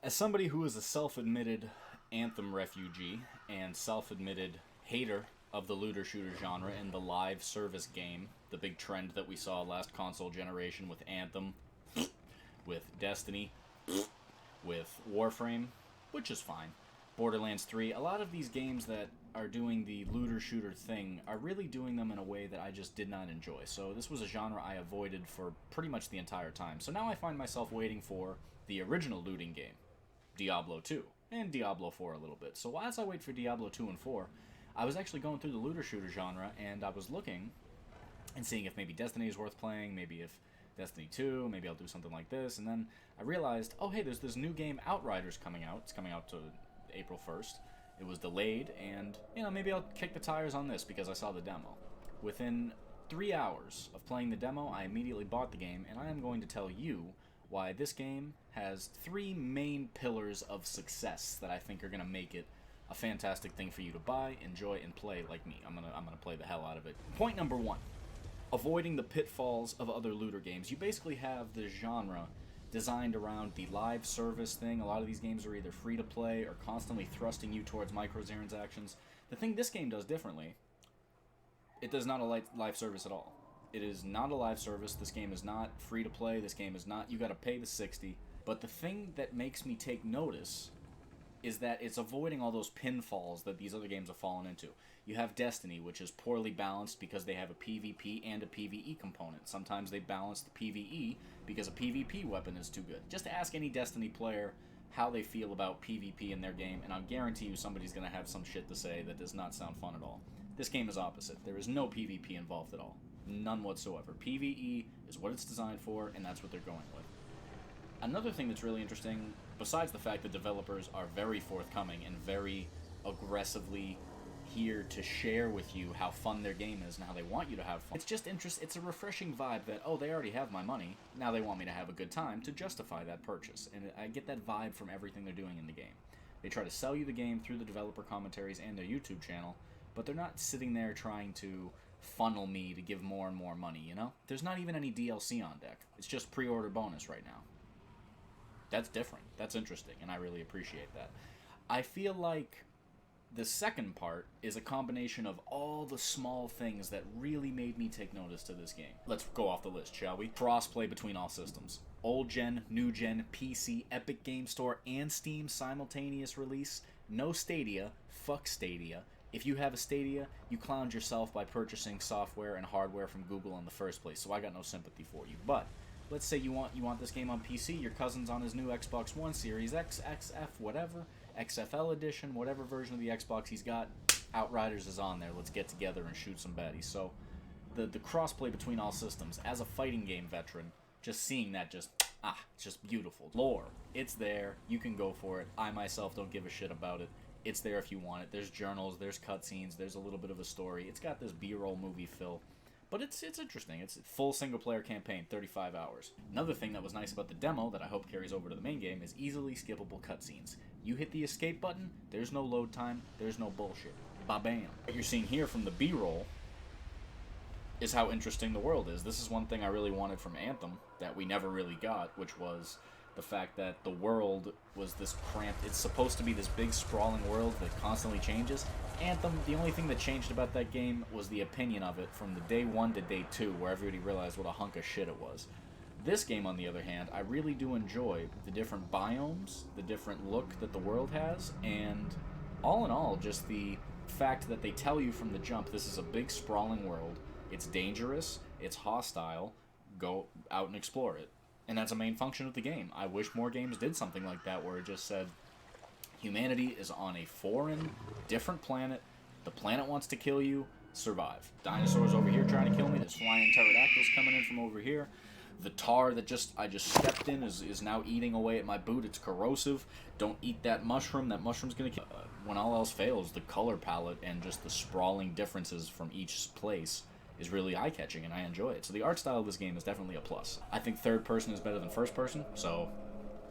As somebody who is a self-admitted Anthem refugee and self-admitted hater of the looter shooter genre and the live service game, the big trend that we saw last console generation with Anthem, with Destiny, with Warframe, which is fine, Borderlands 3, a lot of these games that are doing the looter shooter thing are really doing them in a way that I just did not enjoy. So this was a genre I avoided for pretty much the entire time. So now I find myself waiting for the original looting game, Diablo 2, and Diablo 4 a little bit. So as I wait for Diablo 2 and 4, I was actually going through the looter shooter genre, and I was looking and seeing if maybe Destiny is worth playing, maybe if Destiny 2, maybe I'll do something like this, and then I realized, oh hey, there's this new game, Outriders, coming out. It's coming out to April 1st. It was delayed, and, maybe I'll kick the tires on this because I saw the demo. Within 3 hours of playing the demo, I immediately bought the game, and I am going to tell you why this game has 3 main pillars of success that I think are going to make it a fantastic thing for you to buy, enjoy, and play like me. I'm gonna play the hell out of it. Point number 1. Avoiding the pitfalls of other looter games. You basically have the genre designed around the live service thing. A lot of these games are either free to play or constantly thrusting you towards microtransactions. The thing this game does differently, it does not a live service at all. It is not a live service. This game is not free to play. This game is not, you gotta pay the $60. But the thing that makes me take notice is that it's avoiding all those pinfalls that these other games have fallen into. You have Destiny, which is poorly balanced because they have a PvP and a PvE component. Sometimes they balance the PvE because a PvP weapon is too good. Just ask any Destiny player how they feel about PvP in their game, and I'll guarantee you somebody's going to have some shit to say that does not sound fun at all. This game is opposite. There is no PvP involved at all. None whatsoever. PvE is what it's designed for, and that's what they're going with. Another thing that's really interesting, besides the fact that developers are very forthcoming and very aggressively here to share with you how fun their game is and how they want you to have fun, it's a refreshing vibe that, oh, they already have my money, now they want me to have a good time to justify that purchase. And I get that vibe from everything they're doing in the game. They try to sell you the game through the developer commentaries and their YouTube channel, but they're not sitting there trying to funnel me to give more and more money, There's not even any DLC on deck. It's just pre-order bonus right now. That's different. That's interesting, and I really appreciate that. I feel like the second part is a combination of all the small things that really made me take notice to this game. Let's go off the list, shall we? Crossplay between all systems. Old gen, new gen, PC, Epic Game Store, and Steam simultaneous release. No Stadia. Fuck Stadia. If you have a Stadia, you clowned yourself by purchasing software and hardware from Google in the first place, so I got no sympathy for you. But let's say you want this game on PC, your cousin's on his new Xbox One, Series X, XF, whatever, XFL edition, whatever version of the Xbox he's got, Outriders is on there. Let's get together and shoot some baddies. So the crossplay between all systems, as a fighting game veteran, just seeing that it's just beautiful. Lore, it's there, you can go for it. I myself don't give a shit about it. It's there if you want it. There's journals, there's cutscenes, there's a little bit of a story. It's got this B-roll movie fill. But it's interesting. It's a full single-player campaign, 35 hours. Another thing that was nice about the demo that I hope carries over to the main game is easily skippable cutscenes. You hit the escape button, there's no load time, there's no bullshit. Ba-bam. What you're seeing here from the B-roll is how interesting the world is. This is one thing I really wanted from Anthem that we never really got, which was the fact that the world was this cramped. It's supposed to be this big, sprawling world that constantly changes. Anthem, the only thing that changed about that game was the opinion of it from the day 1 to day 2, where everybody realized what a hunk of shit it was. This game, on the other hand, I really do enjoy the different biomes, the different look that the world has, and all in all, just the fact that they tell you from the jump, this is a big, sprawling world, it's dangerous, it's hostile, go out and explore it. And that's a main function of the game. I wish more games did something like that, where it just said, humanity is on a foreign, different planet. The planet wants to kill you. Survive. Dinosaurs over here trying to kill me. There's flying pterodactyls coming in from over here. The tar that I just stepped in is now eating away at my boot. It's corrosive. Don't eat that mushroom. That mushroom's gonna kill. When all else fails, the color palette and just the sprawling differences from each place is really eye-catching, and I enjoy it. So the art style of this game is definitely a plus. I think third person is better than first person, so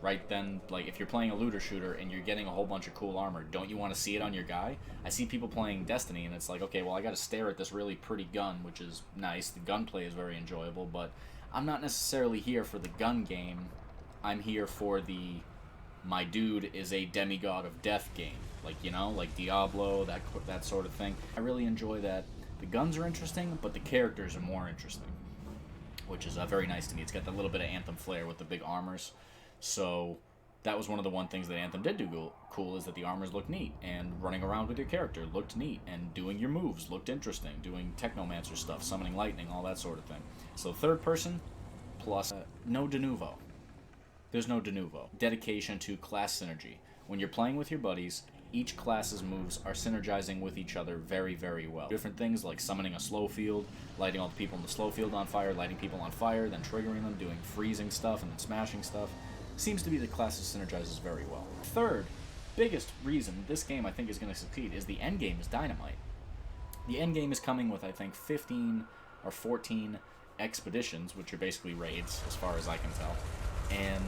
right then, like, if you're playing a looter shooter and you're getting a whole bunch of cool armor, don't you want to see it on your guy? I see people playing Destiny, and it's like, okay, well, I gotta stare at this really pretty gun, which is nice. The gunplay is very enjoyable, but I'm not necessarily here for the gun game. I'm here for the my dude is a demigod of death game. Like, you know, like Diablo, that sort of thing. I really enjoy that. The guns are interesting, but the characters are more interesting, which is very nice to me. It's got that little bit of Anthem flair with the big armors. So that was one of the things that Anthem did do cool, is that the armors looked neat, and running around with your character looked neat, and doing your moves looked interesting, doing Technomancer stuff, summoning lightning, all that sort of thing. So third person, plus no de novo. There's no de novo. Dedication to class synergy. When you're playing with your buddies, each class's moves are synergizing with each other very, very well. Different things like summoning a slow field, lighting all the people in the slow field on fire, lighting people on fire, then triggering them, doing freezing stuff, and then smashing stuff. Seems to be the classes synergizes very well. Third biggest reason this game I think is going to succeed is the end game is dynamite. The end game is coming with, I think, 15 or 14 expeditions, which are basically raids, as far as I can tell. And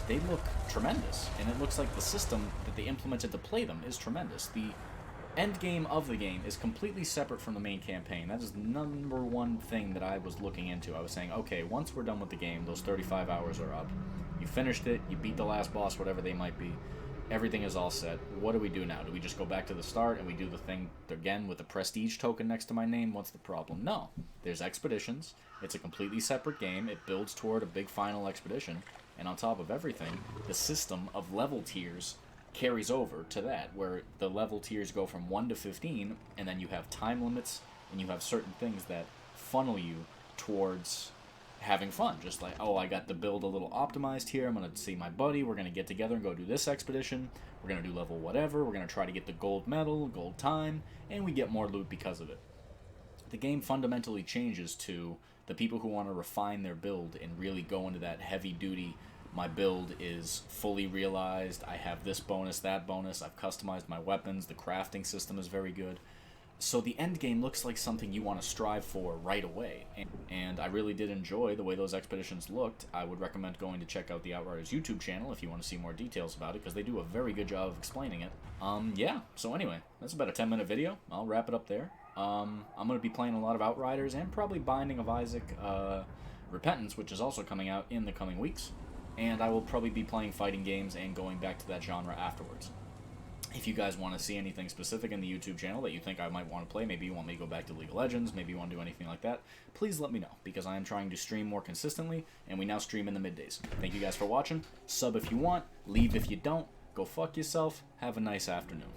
they look tremendous, and it looks like the system that they implemented to play them is tremendous. The end game of the game is completely separate from the main campaign. That is the number one thing that I was looking into. I was saying, okay, once we're done with the game, those 35 hours are up. You finished it, you beat the last boss, whatever they might be. Everything is all set. What do we do now? Do we just go back to the start and we do the thing again with the prestige token next to my name? What's the problem? No. There's expeditions. It's a completely separate game. It builds toward a big final expedition. And on top of everything, the system of level tiers carries over to that, where the level tiers go from 1 to 15, and then you have time limits, and you have certain things that funnel you towards having fun. Just like, oh, I got the build a little optimized here, I'm going to see my buddy, we're going to get together and go do this expedition, we're going to do level whatever, we're going to try to get the gold medal, gold time, and we get more loot because of it. The game fundamentally changes to the people who want to refine their build and really go into that heavy duty, my build is fully realized, I have this bonus, that bonus, I've customized my weapons, the crafting system is very good. So the end game looks like something you want to strive for right away. And I really did enjoy the way those expeditions looked. I would recommend going to check out the Outriders YouTube channel if you want to see more details about it, because they do a very good job of explaining it. Yeah, so anyway, that's about a 10-minute video. I'll wrap it up there. I'm going to be playing a lot of Outriders and probably Binding of Isaac Repentance, which is also coming out in the coming weeks. And I will probably be playing fighting games and going back to that genre afterwards. If you guys want to see anything specific in the YouTube channel that you think I might want to play, maybe you want me to go back to League of Legends, maybe you want to do anything like that, please let me know, because I am trying to stream more consistently, and we now stream in the middays. Thank you guys for watching. Sub if you want, leave if you don't, go fuck yourself, have a nice afternoon.